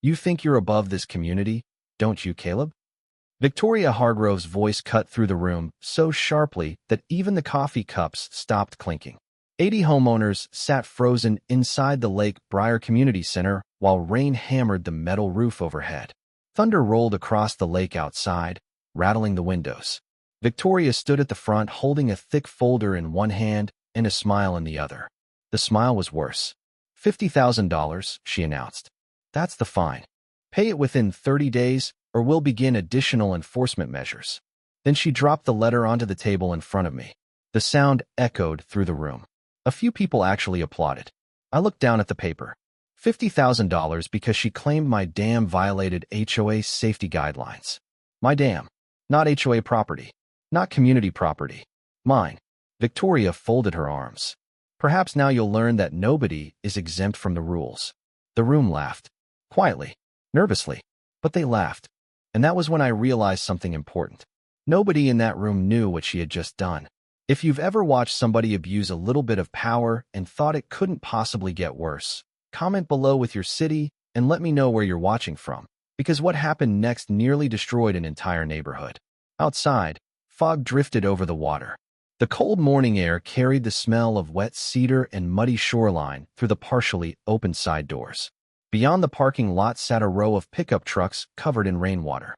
You think you're above this community, don't you, Caleb? Victoria Hargrove's voice cut through the room so sharply that even the coffee cups stopped clinking. 80 homeowners sat frozen inside the Lake Briar Community Center while rain hammered the metal roof overhead. Thunder rolled across the lake outside, rattling the windows. Victoria stood at the front holding a thick folder in one hand and a smile in the other. The smile was worse. $50,000, she announced. That's the fine. Pay it within 30 days or we'll begin additional enforcement measures. Then she dropped the letter onto the table in front of me. The sound echoed through the room. A few people actually applauded. I looked down at the paper. $50,000 because she claimed my dam violated HOA safety guidelines. My dam. Not HOA property. Not community property. Mine. Victoria folded her arms. Perhaps now you'll learn that nobody is exempt from the rules. The room laughed. Quietly. Nervously. But they laughed. And that was when I realized something important. Nobody in that room knew what she had just done. If you've ever watched somebody abuse a little bit of power and thought it couldn't possibly get worse, comment below with your city and let me know where you're watching from, because what happened next nearly destroyed an entire neighborhood. Outside, fog drifted over the water. The cold morning air carried the smell of wet cedar and muddy shoreline through the partially open side doors. Beyond the parking lot sat a row of pickup trucks covered in rainwater.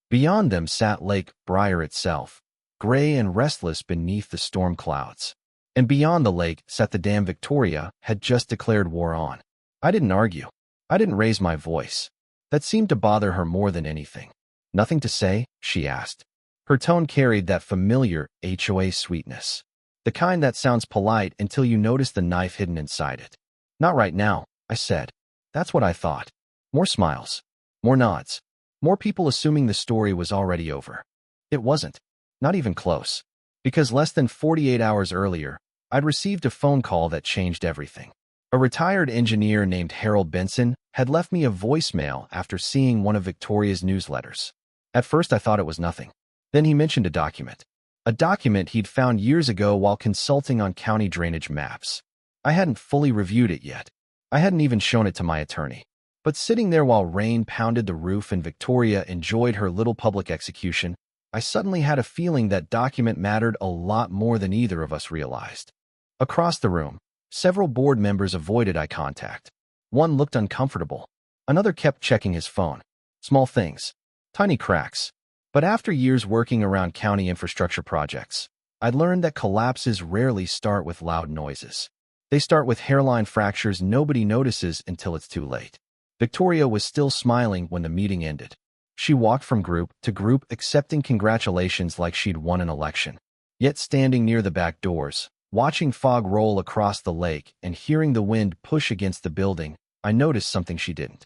Beyond them sat Lake Briar itself, gray and restless beneath the storm clouds. And beyond the lake sat the dam Victoria had just declared war on. I didn't argue. I didn't raise my voice. That seemed to bother her more than anything. Nothing to say? She asked. Her tone carried that familiar HOA sweetness. The kind that sounds polite until you notice the knife hidden inside it. Not right now, I said. That's what I thought. More smiles. More nods. More people assuming the story was already over. It wasn't. Not even close. Because less than 48 hours earlier, I'd received a phone call that changed everything. A retired engineer named Harold Benson had left me a voicemail after seeing one of Victoria's newsletters. At first I thought it was nothing. Then he mentioned a document. A document he'd found years ago while consulting on county drainage maps. I hadn't fully reviewed it yet. I hadn't even shown it to my attorney. But sitting there while rain pounded the roof and Victoria enjoyed her little public execution, I suddenly had a feeling that document mattered a lot more than either of us realized. Across the room, several board members avoided eye contact. One looked uncomfortable. Another kept checking his phone. Small things. Tiny cracks. But after years working around county infrastructure projects, I learned that collapses rarely start with loud noises. They start with hairline fractures nobody notices until it's too late. Victoria was still smiling when the meeting ended. She walked from group to group accepting congratulations like she'd won an election. Yet standing near the back doors, watching fog roll across the lake and hearing the wind push against the building, I noticed something she didn't.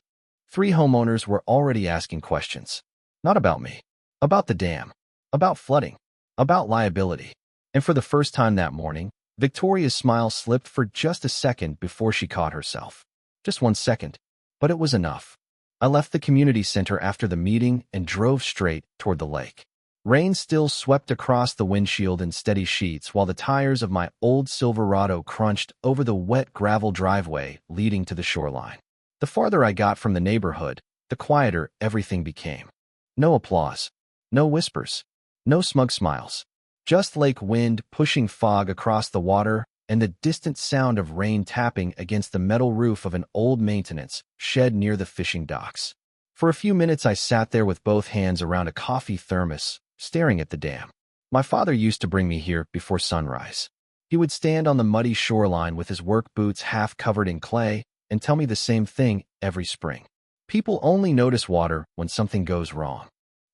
3 homeowners were already asking questions. Not about me. About the dam. About flooding. About liability. And for the first time that morning, Victoria's smile slipped for just a second before she caught herself. Just 1 second. But it was enough. I left the community center after the meeting and drove straight toward the lake. Rain still swept across the windshield in steady sheets while the tires of my old Silverado crunched over the wet gravel driveway leading to the shoreline. The farther I got from the neighborhood, the quieter everything became. No applause. No whispers. No smug smiles. Just lake wind pushing fog across the water and the distant sound of rain tapping against the metal roof of an old maintenance shed near the fishing docks. For a few minutes I sat there with both hands around a coffee thermos, staring at the dam. My father used to bring me here before sunrise. He would stand on the muddy shoreline with his work boots half covered in clay and tell me the same thing every spring. People only notice water when something goes wrong.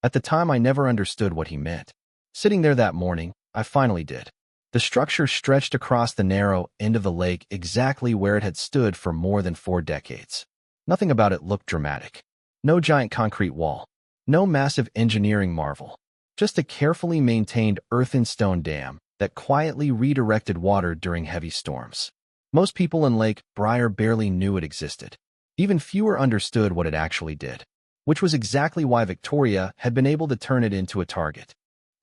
At the time I never understood what he meant. Sitting there that morning, I finally did. The structure stretched across the narrow end of the lake exactly where it had stood for more than 4 decades. Nothing about it looked dramatic. No giant concrete wall. No massive engineering marvel. Just a carefully maintained earth and stone dam that quietly redirected water during heavy storms. Most people in Lake Briar barely knew it existed. Even fewer understood what it actually did, which was exactly why Victoria had been able to turn it into a target.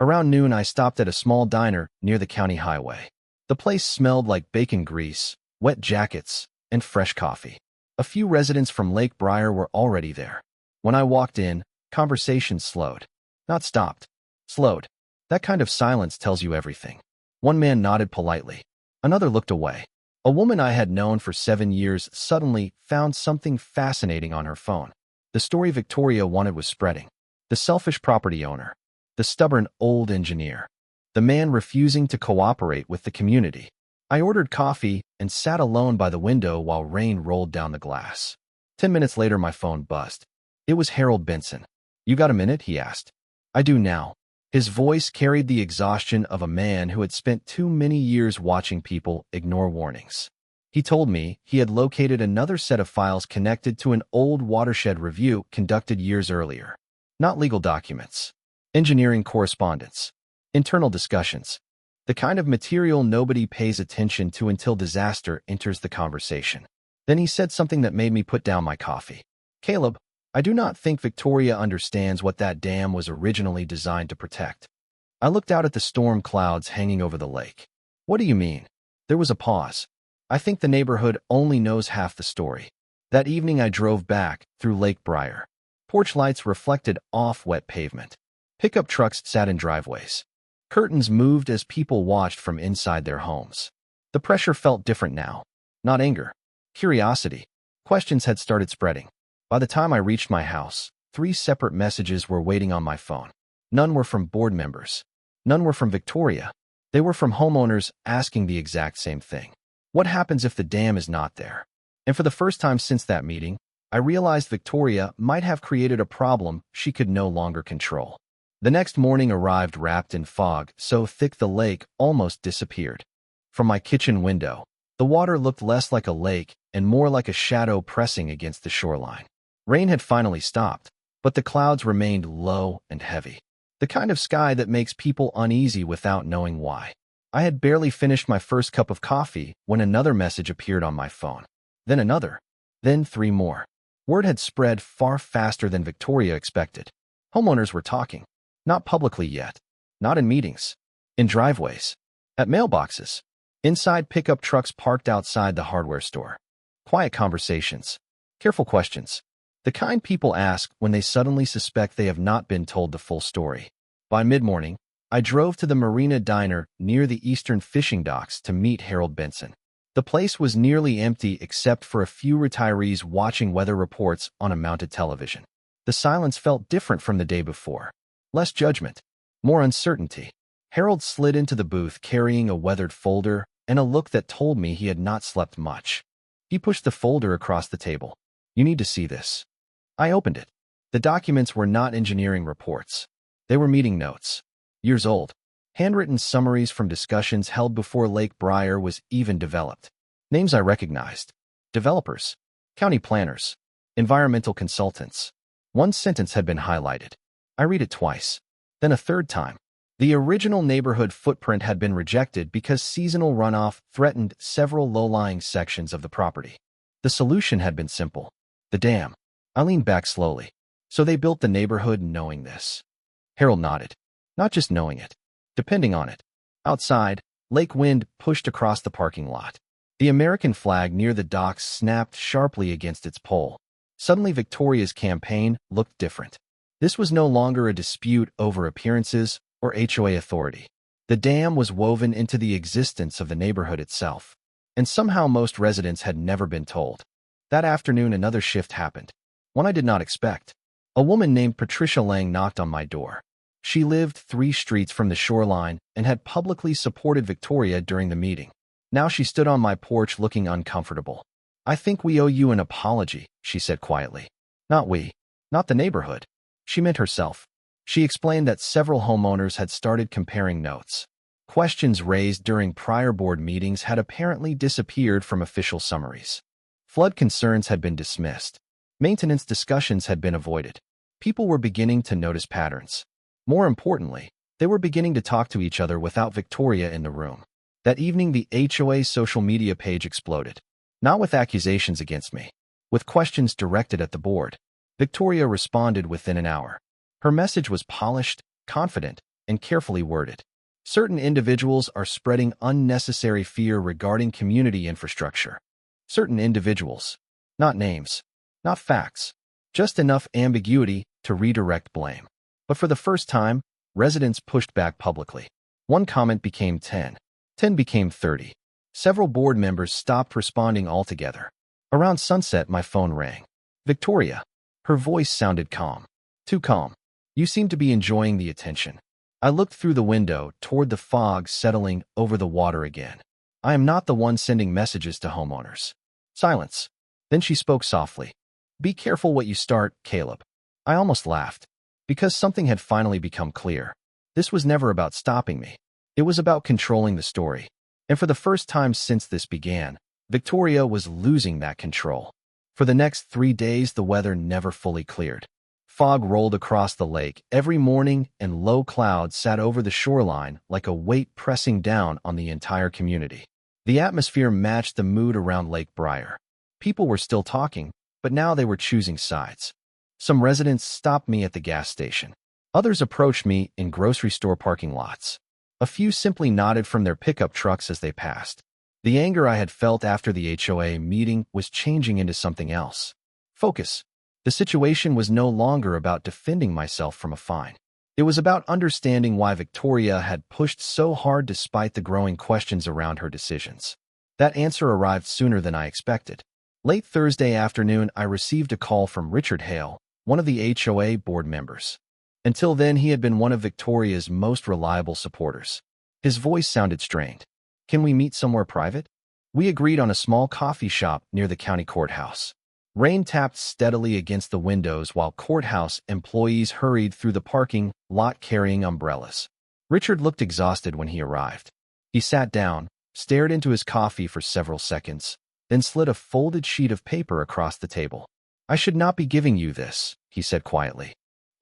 Around noon, I stopped at a small diner near the county highway. The place smelled like bacon grease, wet jackets, and fresh coffee. A few residents from Lake Briar were already there. When I walked in, conversation slowed. Not stopped. Slowed. That kind of silence tells you everything. One man nodded politely. Another looked away. A woman I had known for 7 years suddenly found something fascinating on her phone. The story Victoria wanted was spreading. The selfish property owner. The stubborn old engineer. The man refusing to cooperate with the community. I ordered coffee and sat alone by the window while rain rolled down the glass. 10 minutes later, my phone buzzed. It was Harold Benson. "You got a minute?" he asked. "I do now." His voice carried the exhaustion of a man who had spent too many years watching people ignore warnings. He told me he had located another set of files connected to an old watershed review conducted years earlier. Not legal documents. Engineering correspondence. Internal discussions. The kind of material nobody pays attention to until disaster enters the conversation. Then he said something that made me put down my coffee. "Caleb, I do not think Victoria understands what that dam was originally designed to protect." I looked out at the storm clouds hanging over the lake. "What do you mean?" There was a pause. "I think the neighborhood only knows half the story." That evening I drove back through Lake Briar. Porch lights reflected off wet pavement. Pickup trucks sat in driveways. Curtains moved as people watched from inside their homes. The pressure felt different now. Not anger. Curiosity. Questions had started spreading. By the time I reached my house, 3 separate messages were waiting on my phone. None were from board members. None were from Victoria. They were from homeowners asking the exact same thing. What happens if the dam is not there? And for the first time since that meeting, I realized Victoria might have created a problem she could no longer control. The next morning arrived wrapped in fog so thick the lake almost disappeared. From my kitchen window, the water looked less like a lake and more like a shadow pressing against the shoreline. Rain had finally stopped, but the clouds remained low and heavy. The kind of sky that makes people uneasy without knowing why. I had barely finished my first cup of coffee when another message appeared on my phone. Then another. Then 3 more. Word had spread far faster than Victoria expected. Homeowners were talking. Not publicly yet. Not in meetings. In driveways. At mailboxes. Inside pickup trucks parked outside the hardware store. Quiet conversations. Careful questions. The kind people ask when they suddenly suspect they have not been told the full story. By mid-morning, I drove to the Marina Diner near the Eastern Fishing Docks to meet Harold Benson. The place was nearly empty except for a few retirees watching weather reports on a mounted television. The silence felt different from the day before. Less judgment. More uncertainty. Harold slid into the booth carrying a weathered folder and a look that told me he had not slept much. He pushed the folder across the table. "You need to see this." I opened it. The documents were not engineering reports. They were meeting notes. Years old. Handwritten summaries from discussions held before Lake Briar was even developed. Names I recognized. Developers. County planners. Environmental consultants. One sentence had been highlighted. I read it twice. Then a third time. The original neighborhood footprint had been rejected because seasonal runoff threatened several low-lying sections of the property. The solution had been simple. The dam. I leaned back slowly. So they built the neighborhood knowing this. Harold nodded. Not just knowing it. Depending on it. Outside, lake wind pushed across the parking lot. The American flag near the docks snapped sharply against its pole. Suddenly Victoria's campaign looked different. This was no longer a dispute over appearances or HOA authority. The dam was woven into the existence of the neighborhood itself. And somehow most residents had never been told. That afternoon another shift happened. One I did not expect. A woman named Patricia Lang knocked on my door. She lived 3 streets from the shoreline and had publicly supported Victoria during the meeting. Now she stood on my porch looking uncomfortable. "I think we owe you an apology," she said quietly. "Not we. Not the neighborhood." She meant herself. She explained that several homeowners had started comparing notes. Questions raised during prior board meetings had apparently disappeared from official summaries. Flood concerns had been dismissed. Maintenance discussions had been avoided. People were beginning to notice patterns. More importantly, they were beginning to talk to each other without Victoria in the room. That evening, the HOA social media page exploded. Not with accusations against me. With questions directed at the board. Victoria responded within an hour. Her message was polished, confident, and carefully worded. Certain individuals are spreading unnecessary fear regarding community infrastructure. Certain individuals. Not names. Not facts. Just enough ambiguity to redirect blame. But for the first time, residents pushed back publicly. One comment became 10. 10 became 30. Several board members stopped responding altogether. Around sunset, my phone rang. Victoria. Her voice sounded calm. Too calm. You seem to be enjoying the attention. I looked through the window toward the fog settling over the water again. I am not the one sending messages to homeowners. Silence. Then she spoke softly. Be careful what you start, Caleb. I almost laughed, because something had finally become clear. This was never about stopping me. It was about controlling the story. And for the first time since this began, Victoria was losing that control. For the next 3 days, the weather never fully cleared. Fog rolled across the lake every morning, and low clouds sat over the shoreline like a weight pressing down on the entire community. The atmosphere matched the mood around Lake Briar. People were still talking, but now they were choosing sides. Some residents stopped me at the gas station. Others approached me in grocery store parking lots. A few simply nodded from their pickup trucks as they passed. The anger I had felt after the HOA meeting was changing into something else. Focus. The situation was no longer about defending myself from a fine. It was about understanding why Victoria had pushed so hard despite the growing questions around her decisions. That answer arrived sooner than I expected. Late Thursday afternoon, I received a call from Richard Hale, one of the HOA board members. Until then, he had been one of Victoria's most reliable supporters. His voice sounded strained. Can we meet somewhere private? We agreed on a small coffee shop near the county courthouse. Rain tapped steadily against the windows while courthouse employees hurried through the parking lot carrying umbrellas. Richard looked exhausted when he arrived. He sat down, stared into his coffee for several seconds, then slid a folded sheet of paper across the table. I should not be giving you this, he said quietly.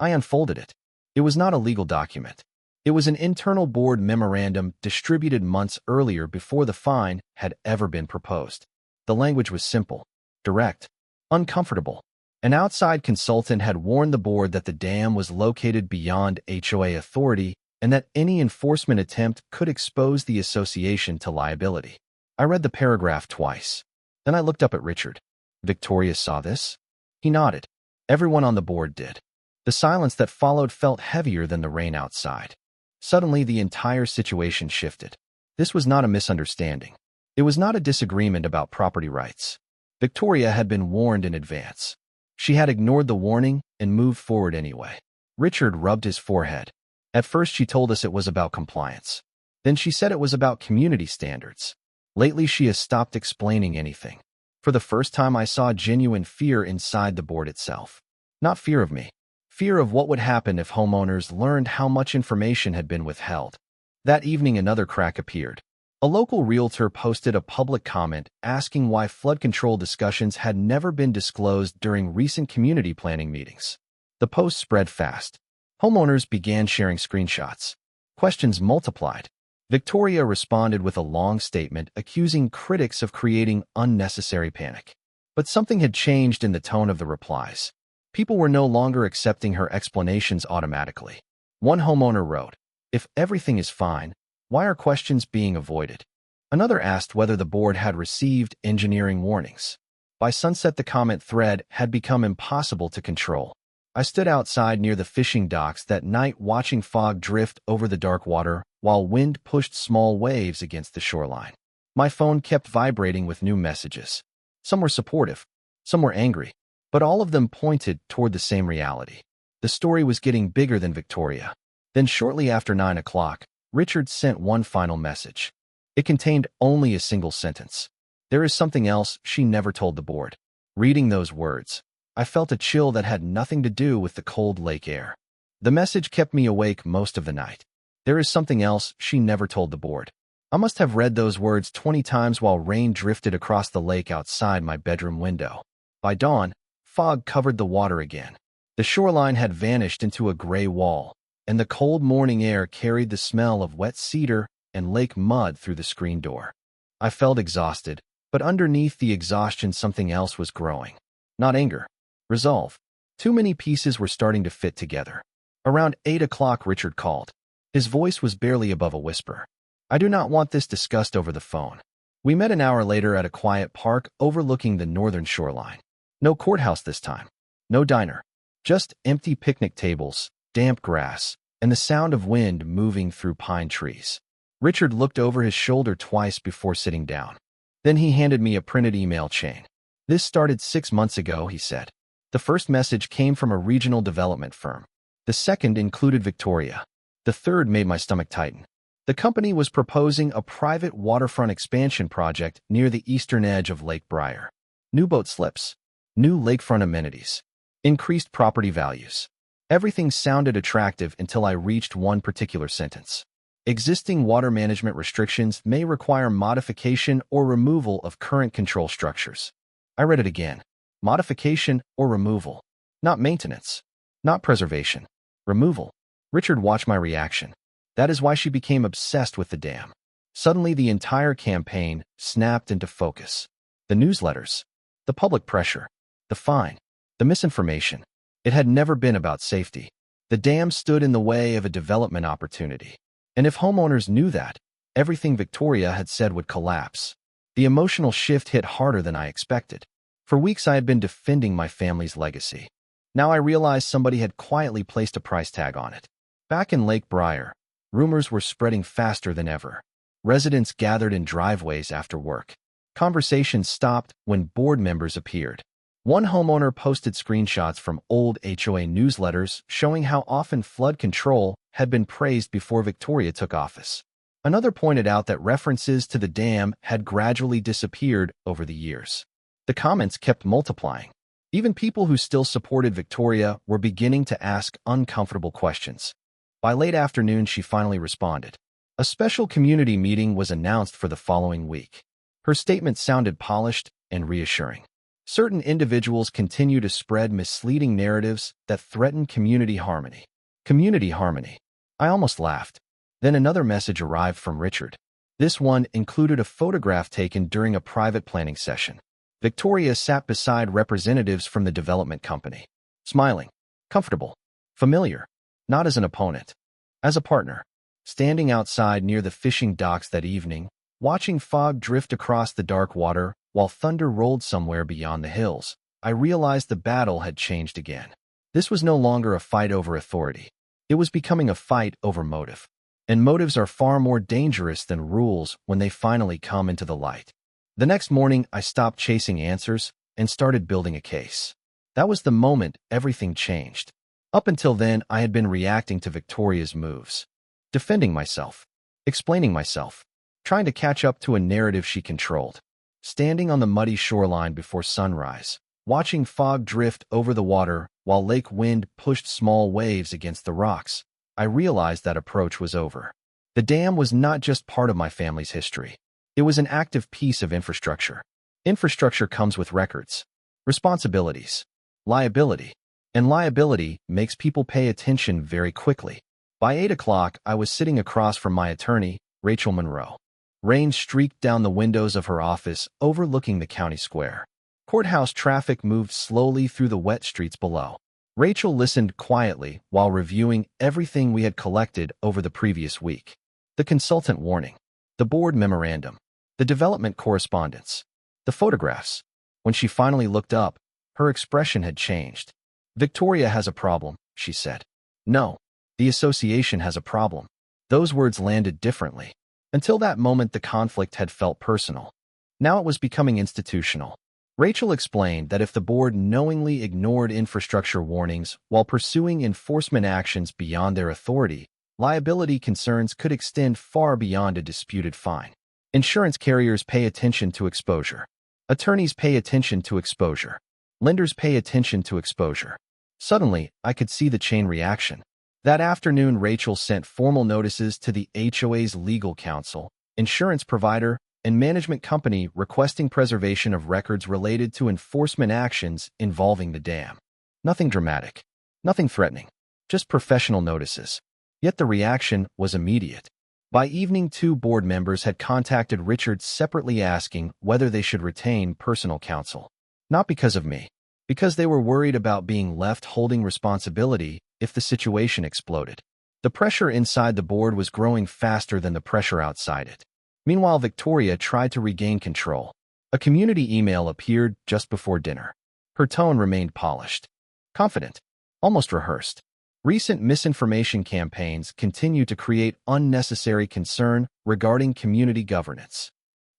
I unfolded it. It was not a legal document. It was an internal board memorandum distributed months earlier before the fine had ever been proposed. The language was simple, direct, uncomfortable. An outside consultant had warned the board that the dam was located beyond HOA authority and that any enforcement attempt could expose the association to liability. I read the paragraph twice. Then I looked up at Richard. Victoria saw this? He nodded. Everyone on the board did. The silence that followed felt heavier than the rain outside. Suddenly, the entire situation shifted. This was not a misunderstanding. It was not a disagreement about property rights. Victoria had been warned in advance. She had ignored the warning and moved forward anyway. Richard rubbed his forehead. At first, she told us it was about compliance. Then she said it was about community standards. Lately, she has stopped explaining anything. For the first time, I saw genuine fear inside the board itself. Not fear of me. Fear of what would happen if homeowners learned how much information had been withheld. That evening, another crack appeared. A local realtor posted a public comment asking why flood control discussions had never been disclosed during recent community planning meetings. The post spread fast. Homeowners began sharing screenshots. Questions multiplied. Victoria responded with a long statement accusing critics of creating unnecessary panic. But something had changed in the tone of the replies. People were no longer accepting her explanations automatically. One homeowner wrote, "If everything is fine, why are questions being avoided?" Another asked whether the board had received engineering warnings. By sunset, the comment thread had become impossible to control. I stood outside near the fishing docks that night watching fog drift over the dark water while wind pushed small waves against the shoreline. My phone kept vibrating with new messages. Some were supportive, some were angry, but all of them pointed toward the same reality. The story was getting bigger than Victoria. Then shortly after 9 o'clock, Richard sent one final message. It contained only a single sentence. There is something else she never told the board. Reading those words, I felt a chill that had nothing to do with the cold lake air. The message kept me awake most of the night. There is something else she never told the board. I must have read those words 20 times while rain drifted across the lake outside my bedroom window. By dawn, fog covered the water again. The shoreline had vanished into a gray wall, and the cold morning air carried the smell of wet cedar and lake mud through the screen door. I felt exhausted, but underneath the exhaustion something else was growing. Not anger. Resolve. Too many pieces were starting to fit together. Around 8 o'clock, Richard called. His voice was barely above a whisper. I do not want this discussed over the phone. We met an hour later at a quiet park overlooking the northern shoreline. No courthouse this time. No diner. Just empty picnic tables, damp grass, and the sound of wind moving through pine trees. Richard looked over his shoulder twice before sitting down. Then he handed me a printed email chain. This started 6 months ago, he said. The first message came from a regional development firm. The second included Victoria. The third made my stomach tighten. The company was proposing a private waterfront expansion project near the eastern edge of Lake Briar. New boat slips, new lakefront amenities, increased property values. Everything sounded attractive until I reached one particular sentence. Existing water management restrictions may require modification or removal of current control structures. I read it again. Modification or removal. Not maintenance. Not preservation. Removal. Richard watched my reaction. That is why she became obsessed with the dam. Suddenly, the entire campaign snapped into focus. The newsletters. The public pressure. The fine. The misinformation. It had never been about safety. The dam stood in the way of a development opportunity. And if homeowners knew that, everything Victoria had said would collapse. The emotional shift hit harder than I expected. For weeks I had been defending my family's legacy. Now I realized somebody had quietly placed a price tag on it. Back in Lake Briar, rumors were spreading faster than ever. Residents gathered in driveways after work. Conversations stopped when board members appeared. One homeowner posted screenshots from old HOA newsletters showing how often flood control had been praised before Victoria took office. Another pointed out that references to the dam had gradually disappeared over the years. The comments kept multiplying. Even people who still supported Victoria were beginning to ask uncomfortable questions. By late afternoon, she finally responded. A special community meeting was announced for the following week. Her statement sounded polished and reassuring. Certain individuals continue to spread misleading narratives that threaten community harmony. Community harmony. I almost laughed. Then another message arrived from Richard. This one included a photograph taken during a private planning session. Victoria sat beside representatives from the development company. Smiling. Comfortable. Familiar. Not as an opponent. As a partner. Standing outside near the fishing docks that evening, watching fog drift across the dark water while thunder rolled somewhere beyond the hills, I realized the battle had changed again. This was no longer a fight over authority. It was becoming a fight over motive. And motives are far more dangerous than rules when they finally come into the light. The next morning, I stopped chasing answers and started building a case. That was the moment everything changed. Up until then, I had been reacting to Victoria's moves. Defending myself. Explaining myself. Trying to catch up to a narrative she controlled. Standing on the muddy shoreline before sunrise, watching fog drift over the water while lake wind pushed small waves against the rocks, I realized that approach was over. The dam was not just part of my family's history. It was an active piece of infrastructure. Infrastructure comes with records, responsibilities, liability. And liability makes people pay attention very quickly. By 8 o'clock, I was sitting across from my attorney, Rachel Monroe. Rain streaked down the windows of her office, overlooking the county square. Courthouse traffic moved slowly through the wet streets below. Rachel listened quietly while reviewing everything we had collected over the previous week. The consultant warning, the board memorandum, the development correspondence, the photographs. When she finally looked up, her expression had changed. Victoria has a problem, she said. No, the association has a problem. Those words landed differently. Until that moment, the conflict had felt personal. Now it was becoming institutional. Rachel explained that if the board knowingly ignored infrastructure warnings while pursuing enforcement actions beyond their authority, liability concerns could extend far beyond a disputed fine. Insurance carriers pay attention to exposure. Attorneys pay attention to exposure. Lenders pay attention to exposure. Suddenly, I could see the chain reaction. That afternoon, Rachel sent formal notices to the HOA's legal counsel, insurance provider, and management company requesting preservation of records related to enforcement actions involving the dam. Nothing dramatic. Nothing threatening. Just professional notices. Yet the reaction was immediate. By evening, 2 board members had contacted Richard separately asking whether they should retain personal counsel. Not because of me. Because they were worried about being left holding responsibility if the situation exploded. The pressure inside the board was growing faster than the pressure outside it. Meanwhile, Victoria tried to regain control. A community email appeared just before dinner. Her tone remained polished, confident, almost rehearsed. Recent misinformation campaigns continue to create unnecessary concern regarding community governance.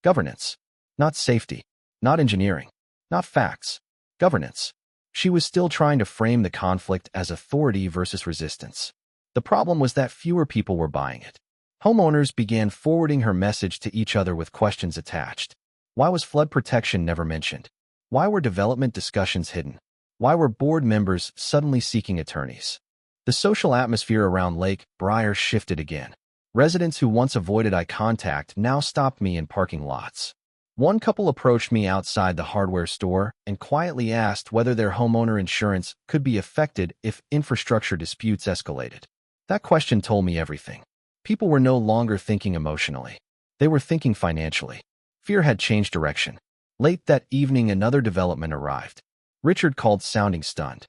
Governance, not safety, not engineering, not facts. Governance. She was still trying to frame the conflict as authority versus resistance. The problem was that fewer people were buying it. Homeowners began forwarding her message to each other with questions attached. Why was flood protection never mentioned? Why were development discussions hidden? Why were board members suddenly seeking attorneys? The social atmosphere around Lake Briar shifted again. Residents who once avoided eye contact now stopped me in parking lots. One couple approached me outside the hardware store and quietly asked whether their homeowner insurance could be affected if infrastructure disputes escalated. That question told me everything. People were no longer thinking emotionally. They were thinking financially. Fear had changed direction. Late that evening, another development arrived. Richard called sounding stunned.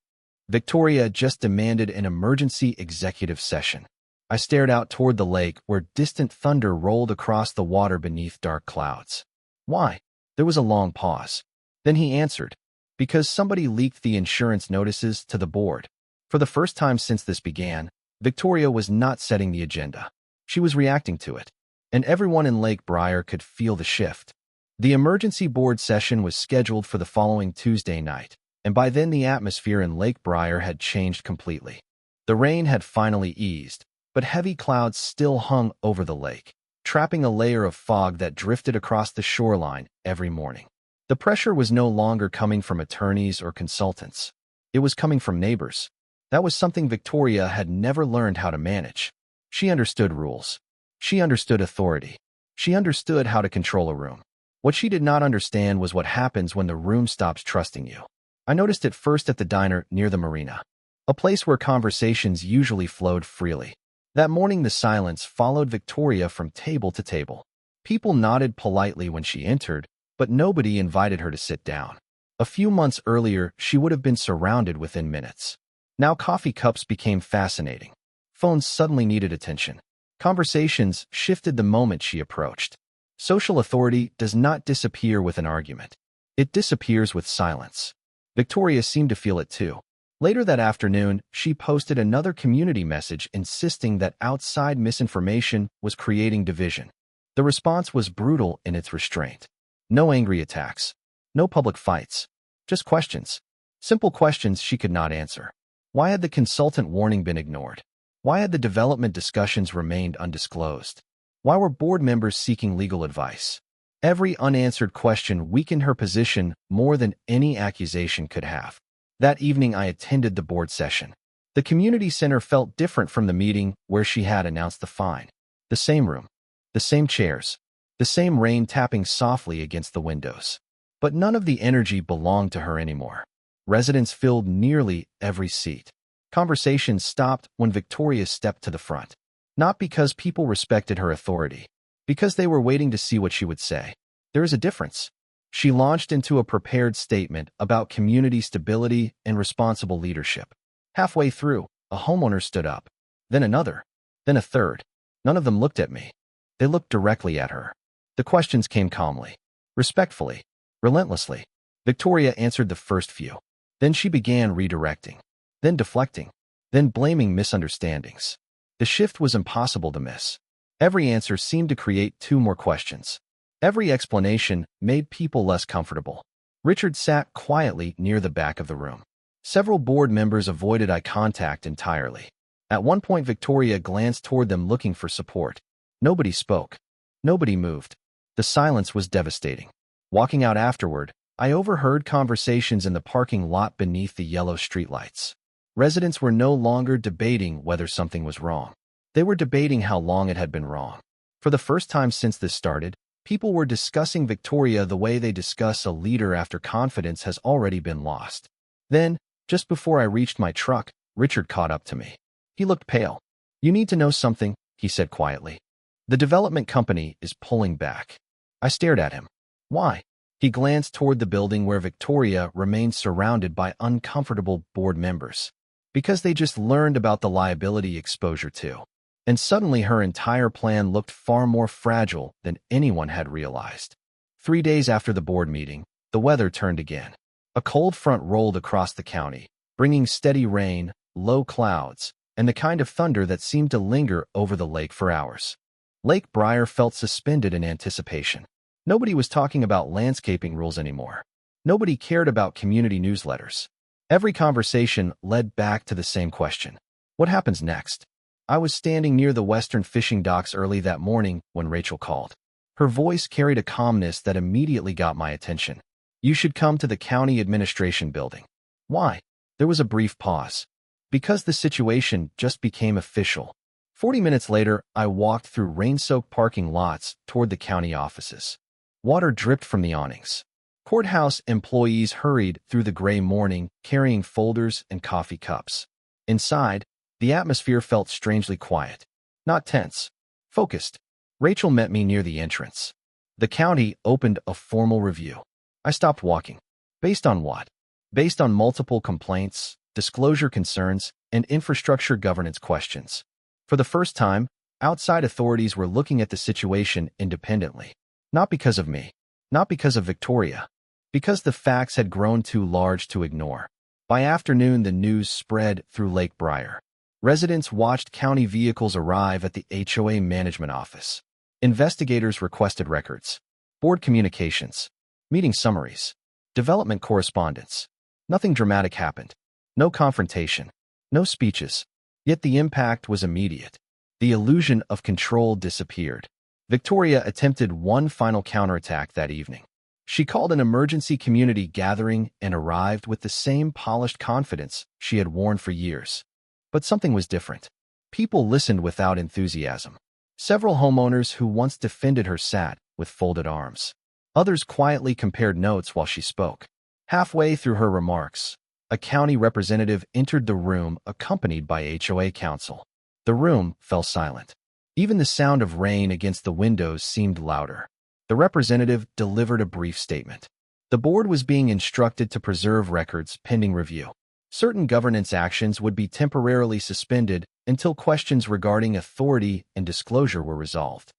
Victoria just demanded an emergency executive session. I stared out toward the lake where distant thunder rolled across the water beneath dark clouds. Why? There was a long pause. Then he answered, because somebody leaked the insurance notices to the board. For the first time since this began, Victoria was not setting the agenda. She was reacting to it. And everyone in Lake Briar could feel the shift. The emergency board session was scheduled for the following Tuesday night, and by then the atmosphere in Lake Briar had changed completely. The rain had finally eased, but heavy clouds still hung over the lake, trapping a layer of fog that drifted across the shoreline every morning. The pressure was no longer coming from attorneys or consultants. It was coming from neighbors. That was something Victoria had never learned how to manage. She understood rules. She understood authority. She understood how to control a room. What she did not understand was what happens when the room stops trusting you. I noticed it first at the diner near the marina, a place where conversations usually flowed freely. That morning, the silence followed Victoria from table to table. People nodded politely when she entered, but nobody invited her to sit down. A few months earlier, she would have been surrounded within minutes. Now coffee cups became fascinating. Phones suddenly needed attention. Conversations shifted the moment she approached. Social authority does not disappear with an argument. It disappears with silence. Victoria seemed to feel it too. Later that afternoon, she posted another community message insisting that outside misinformation was creating division. The response was brutal in its restraint. No angry attacks. No public fights. Just questions. Simple questions she could not answer. Why had the consultant warning been ignored? Why had the development discussions remained undisclosed? Why were board members seeking legal advice? Every unanswered question weakened her position more than any accusation could have. That evening, I attended the board session. The community center felt different from the meeting where she had announced the fine. The same room, the same chairs, the same rain tapping softly against the windows. But none of the energy belonged to her anymore. Residents filled nearly every seat. Conversations stopped when Victoria stepped to the front. Not because people respected her authority, because they were waiting to see what she would say. There is a difference. She launched into a prepared statement about community stability and responsible leadership. Halfway through, a homeowner stood up, then another, then a third. None of them looked at me. They looked directly at her. The questions came calmly, respectfully, relentlessly. Victoria answered the first few. Then she began redirecting, then deflecting, then blaming misunderstandings. The shift was impossible to miss. Every answer seemed to create two more questions. Every explanation made people less comfortable. Richard sat quietly near the back of the room. Several board members avoided eye contact entirely. At one point, Victoria glanced toward them looking for support. Nobody spoke. Nobody moved. The silence was devastating. Walking out afterward, I overheard conversations in the parking lot beneath the yellow streetlights. Residents were no longer debating whether something was wrong. They were debating how long it had been wrong. For the first time since this started, people were discussing Victoria the way they discuss a leader after confidence has already been lost. Then, just before I reached my truck, Richard caught up to me. He looked pale. "You need to know something," he said quietly. "The development company is pulling back." I stared at him. "Why?" He glanced toward the building where Victoria remained surrounded by uncomfortable board members. "Because they just learned about the liability exposure too." And suddenly her entire plan looked far more fragile than anyone had realized. 3 days after the board meeting, the weather turned again. A A cold front rolled across the county, bringing steady rain, low clouds, and the kind of thunder that seemed to linger over the lake for hours. Lake Briar felt suspended in anticipation. Nobody was talking about landscaping rules anymore. Nobody cared about community newsletters. Every conversation led back to the same question. What happens next? I was standing near the western fishing docks early that morning when Rachel called. Her voice carried a calmness that immediately got my attention. You should come to the county administration building. Why? There was a brief pause. Because the situation just became official. 40 minutes later, I walked through rain-soaked parking lots toward the county offices. Water dripped from the awnings. Courthouse employees hurried through the gray morning, carrying folders and coffee cups. Inside, the atmosphere felt strangely quiet. Not tense. Focused. Rachel met me near the entrance. The county opened a formal review. I stopped walking. Based on what? Based on multiple complaints, disclosure concerns, and infrastructure governance questions. For the first time, outside authorities were looking at the situation independently. Not because of me. Not because of Victoria. Because the facts had grown too large to ignore. By afternoon, the news spread through Lake Briar. Residents watched county vehicles arrive at the HOA management office. Investigators requested records, board communications, meeting summaries, development correspondence. Nothing dramatic happened. No confrontation. No speeches. Yet the impact was immediate. The illusion of control disappeared. Victoria attempted one final counterattack that evening. She called an emergency community gathering and arrived with the same polished confidence she had worn for years. But something was different. People listened without enthusiasm. Several homeowners who once defended her sat with folded arms. Others quietly compared notes while she spoke. Halfway through her remarks, a county representative entered the room accompanied by HOA counsel. The room fell silent. Even the sound of rain against the windows seemed louder. The representative delivered a brief statement. The board was being instructed to preserve records pending review. Certain governance actions would be temporarily suspended until questions regarding authority and disclosure were resolved.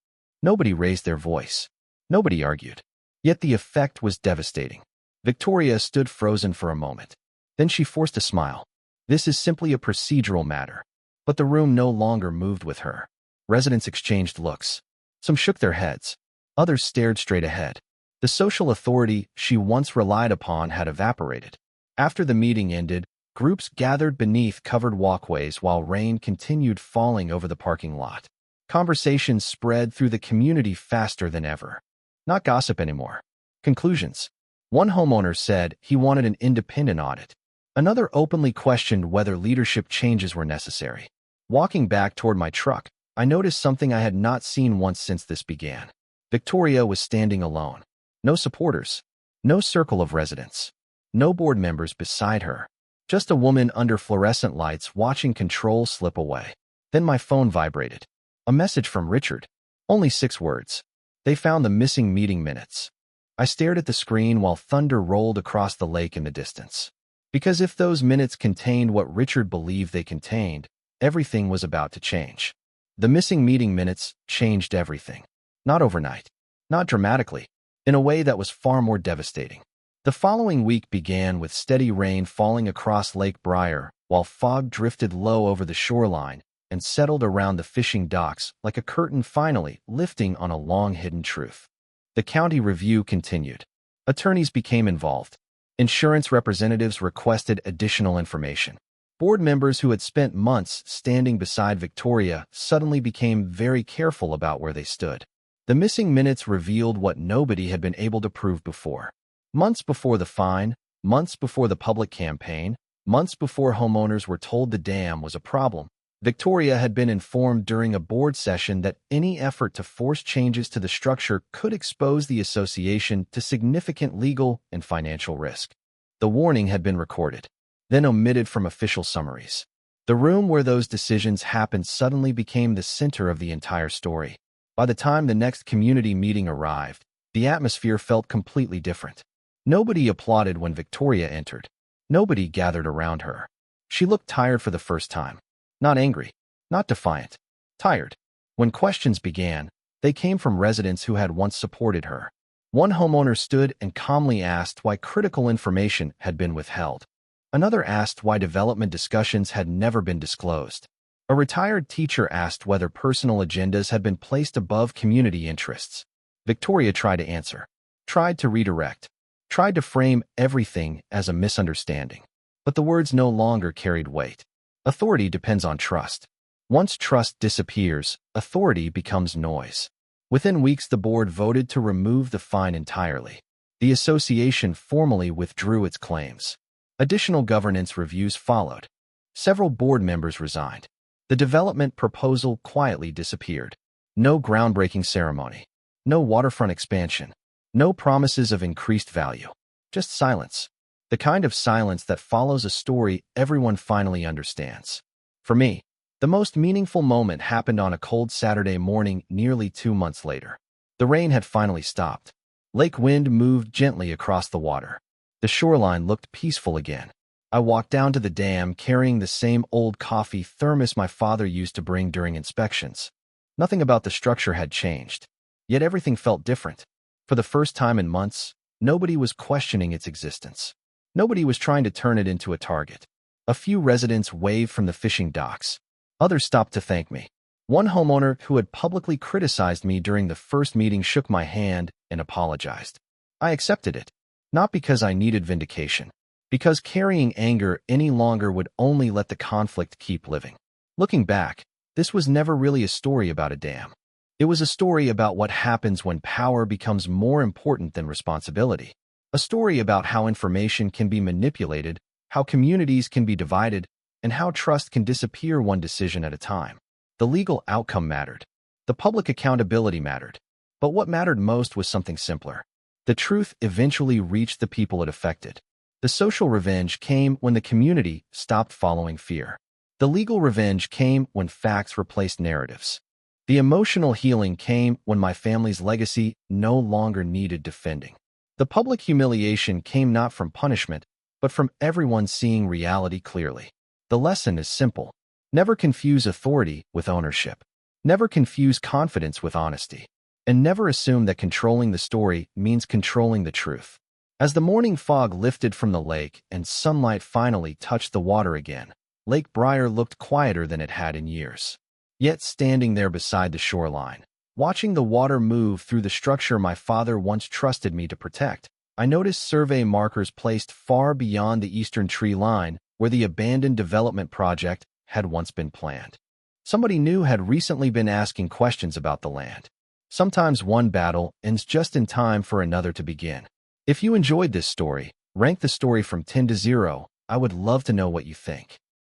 Nobody raised their voice. Nobody argued. Yet the effect was devastating. Victoria stood frozen for a moment. Then she forced a smile. This is simply a procedural matter. But the room no longer moved with her. Residents exchanged looks. Some shook their heads. Others stared straight ahead. The social authority she once relied upon had evaporated. After the meeting ended, groups gathered beneath covered walkways while rain continued falling over the parking lot. Conversations spread through the community faster than ever. Not gossip anymore. Conclusions. One homeowner said he wanted an independent audit. Another openly questioned whether leadership changes were necessary. Walking back toward my truck, I noticed something I had not seen once since this began. Victoria was standing alone. No supporters. No circle of residents. No board members beside her. Just a woman under fluorescent lights watching control slip away. Then my phone vibrated. A message from Richard. Only 6 words. They found the missing meeting minutes. I stared at the screen while thunder rolled across the lake in the distance. Because if those minutes contained what Richard believed they contained, everything was about to change. The missing meeting minutes changed everything. Not overnight. Not dramatically. In a way that was far more devastating. The following week began with steady rain falling across Lake Briar while fog drifted low over the shoreline and settled around the fishing docks like a curtain finally lifting on a long-hidden truth. The county review continued. Attorneys became involved. Insurance representatives requested additional information. Board members who had spent months standing beside Victoria suddenly became very careful about where they stood. The missing minutes revealed what nobody had been able to prove before. Months before the fine, months before the public campaign, months before homeowners were told the dam was a problem, Victoria had been informed during a board session that any effort to force changes to the structure could expose the association to significant legal and financial risk. The warning had been recorded, then omitted from official summaries. The room where those decisions happened suddenly became the center of the entire story. By the time the next community meeting arrived, the atmosphere felt completely different. Nobody applauded when Victoria entered. Nobody gathered around her. She looked tired for the first time. Not angry. Not defiant. Tired. When questions began, they came from residents who had once supported her. One homeowner stood and calmly asked why critical information had been withheld. Another asked why development discussions had never been disclosed. A retired teacher asked whether personal agendas had been placed above community interests. Victoria tried to answer, tried to redirect, tried to frame everything as a misunderstanding. But the words no longer carried weight. Authority depends on trust. Once trust disappears, authority becomes noise. Within weeks, the board voted to remove the fine entirely. The association formally withdrew its claims. Additional governance reviews followed. Several board members resigned. The development proposal quietly disappeared. No groundbreaking ceremony. No waterfront expansion. No promises of increased value. Just silence. The kind of silence that follows a story everyone finally understands. For me, the most meaningful moment happened on a cold Saturday morning nearly 2 months later. The rain had finally stopped. Lake wind moved gently across the water. The shoreline looked peaceful again. I walked down to the dam carrying the same old coffee thermos my father used to bring during inspections. Nothing about the structure had changed, yet everything felt different. For the first time in months, nobody was questioning its existence. Nobody was trying to turn it into a target. A few residents waved from the fishing docks. Others stopped to thank me. One homeowner who had publicly criticized me during the first meeting shook my hand and apologized. I accepted it, not because I needed vindication, because carrying anger any longer would only let the conflict keep living. Looking back, this was never really a story about a dam. It was a story about what happens when power becomes more important than responsibility. A story about how information can be manipulated, how communities can be divided, and how trust can disappear one decision at a time. The legal outcome mattered. The public accountability mattered. But what mattered most was something simpler. The truth eventually reached the people it affected. The social revenge came when the community stopped following fear. The legal revenge came when facts replaced narratives. The emotional healing came when my family's legacy no longer needed defending. The public humiliation came not from punishment, but from everyone seeing reality clearly. The lesson is simple. Never confuse authority with ownership. Never confuse confidence with honesty. And never assume that controlling the story means controlling the truth. As the morning fog lifted from the lake and sunlight finally touched the water again, Lake Briar looked quieter than it had in years. Yet standing there beside the shoreline, watching the water move through the structure my father once trusted me to protect, I noticed survey markers placed far beyond the eastern tree line where the abandoned development project had once been planned. Somebody new had recently been asking questions about the land. Sometimes one battle ends just in time for another to begin. If you enjoyed this story, rank the story from 10 to 0. I would love to know what you think.